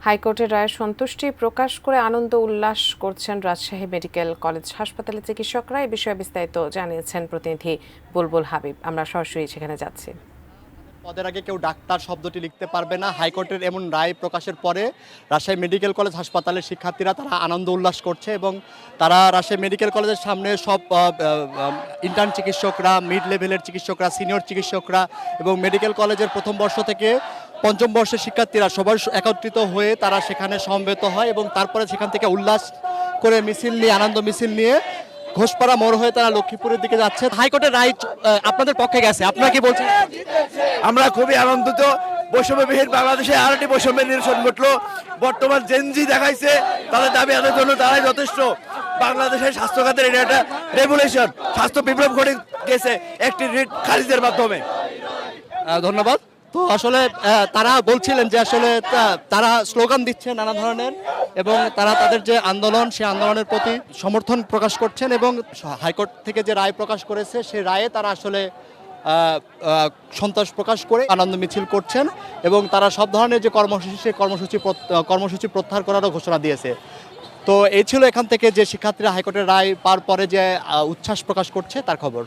হাইকোর্টের রায়ে সন্তুষ্টি প্রকাশ করে আনন্দ উল্লাস করছেন রাজশাহী মেডিকেল কলেজ হাসপাতালের চিকিৎসকরা। এই বিষয়ে বিস্তারিত জানিয়েছেন প্রতিনিধি বুলবুল হাবিব। আমরা সরাসরি সেখানে যাচ্ছি। পদের আগে কেউ ডাক্তার শব্দটি লিখতে পারবে না। হাইকোর্টের এমন রায় প্রকাশের পরে রাজশাহী মেডিকেল কলেজ হাসপাতালের শিক্ষার্থীরা তারা আনন্দ উল্লাস করছে এবং তারা রাজশাহী মেডিকেল কলেজের সামনে সব ইন্টার্ন চিকিৎসকরা, মিড লেভেলের চিকিৎসকরা, সিনিয়র চিকিৎসকরা এবং মেডিকেল কলেজের প্রথম বর্ষ থেকে পঞ্চম বর্ষের শিক্ষার্থীরা সবাই একত্রিত হয়ে তারা সেখানে সমবেত হয় এবং তারপরে সেখান থেকে উল্লাস করে মিছিল নিয়ে, আনন্দ মিছিল নিয়ে ঘোষপাড়া মোড় হয়ে তারা লক্ষ্মীপুরের দিকে যাচ্ছে। হাইকোর্টের রায় আপনাদের পক্ষে গেছে, আপনারা কি বলছেন? আমরা খুবই আনন্দিত। বৈষম্যবিহীন বাংলাদেশে আর একটি বৈষম্যের নিরসন ঘটলো। বর্তমান জেনজি দেখাইছে তাদের দাবি আদায়ের জন্য তারাই যথেষ্ট। বাংলাদেশের স্বাস্থ্য খাতের এটা একটা রেভুলেশন, স্বাস্থ্য বিপ্লব ঘটে গেছে একটি রিট খারিজের মাধ্যমে। ধন্যবাদ। তো আসলে তারা বলছিলেন যে আসলে তারা স্লোগান দিচ্ছে নানা ধরনের এবং তারা তাদের যে আন্দোলন, সেই আন্দোলনের প্রতি সমর্থন প্রকাশ করছেন এবং হাইকোর্ট থেকে যে রায় প্রকাশ করেছে সেই রায়ে তারা আসলে সন্তোষ প্রকাশ করে আনন্দ মিছিল করছেন এবং তারা সব ধরনের যে কর্মসূচি, সেই কর্মসূচি প্রত্যাহার করারও ঘোষণা দিয়েছে। তো এই ছিল এখান থেকে যে শিক্ষার্থীরা হাইকোর্টের রায় পাওয়ার পরে যে উচ্ছ্বাস প্রকাশ করছে তার খবর।